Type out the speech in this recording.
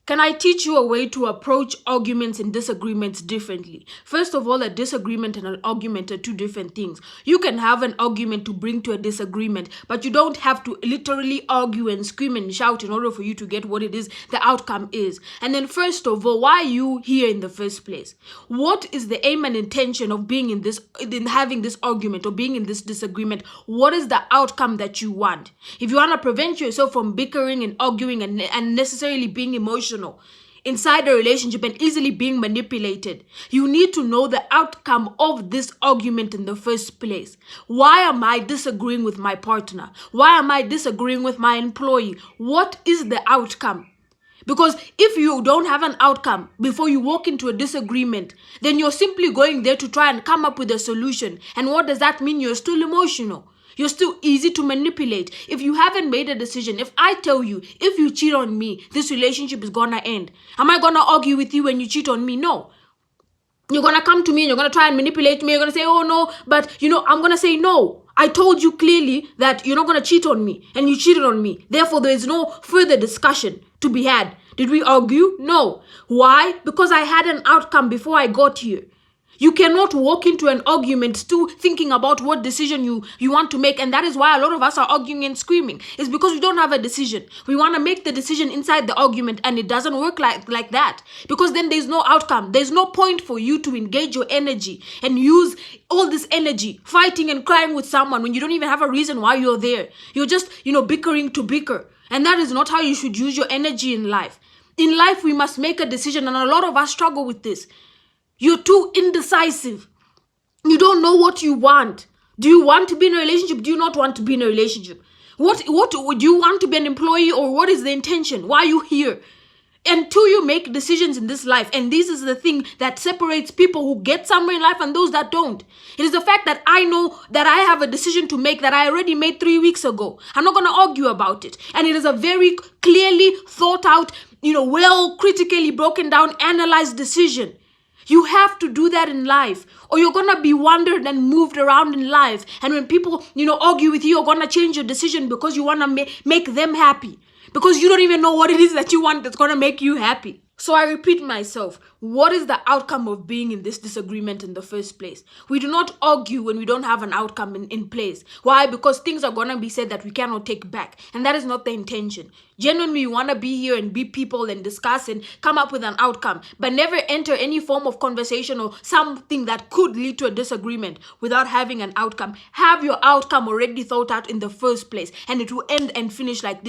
Can I teach you a way to approach arguments and disagreements differently? First of all, a disagreement and an argument are two different things. You can have an argument to bring to a disagreement, but you don't have to literally argue and scream and shout in order for you to get what it is the outcome is. And then first of all, why are you here in the first place? What is the aim and intention of being in having this argument or being in this disagreement? What is the outcome that you want? If you want to prevent yourself from bickering and arguing and necessarily being emotional inside a relationship and easily being manipulated, you need to know the outcome of this argument in the first place. Why am I disagreeing with my partner? Why am I disagreeing with my employee? What is the outcome? Because if you don't have an outcome before you walk into a disagreement, then you're simply going there to try and come up with a solution. And what does that mean? You're still emotional. You're still easy to manipulate. If you haven't made a decision, if I tell you, if you cheat on me, this relationship is gonna end. Am I gonna argue with you when you cheat on me? No. You're gonna come to me and you're gonna try and manipulate me. You're gonna say, oh no, but I'm gonna say no. I told you clearly that you're not gonna cheat on me and you cheated on me. Therefore, there is no further discussion to be had. Did we argue? No. Why? Because I had an outcome before I got here. You cannot walk into an argument still thinking about what decision you want to make. And that is why a lot of us are arguing and screaming. It's because we don't have a decision. We want to make the decision inside the argument and it doesn't work like that. Because then there's no outcome. There's no point for you to engage your energy and use all this energy fighting and crying with someone when you don't even have a reason why you're there. You're just, bickering to bicker. And that is not how you should use your energy in life. In life, we must make a decision. And a lot of us struggle with this. You're too indecisive. You don't know what you want. Do you want to be in a relationship? Do you not want to be in a relationship? What would you want to be an employee, or what is the intention? Why are you here? Until you make decisions in this life, and this is the thing that separates people who get somewhere in life and those that don't. It is the fact that I know that I have a decision to make that I already made 3 weeks ago. I'm not going to argue about it. And it is a very clearly thought out, well, critically broken down, analyzed decision. You have to do that in life, or you're going to be wandered and moved around in life. And when people, argue with you, you're going to change your decision because you want to make them happy. Because you don't even know what it is that you want that's going to make you happy. So I repeat myself, what is the outcome of being in this disagreement in the first place? We do not argue when we don't have an outcome in place. Why? Because things are going to be said that we cannot take back. And that is not the intention. Genuinely, we want to be here and be people and discuss and come up with an outcome, but never enter any form of conversation or something that could lead to a disagreement without having an outcome. Have your outcome already thought out in the first place, and it will end and finish like this.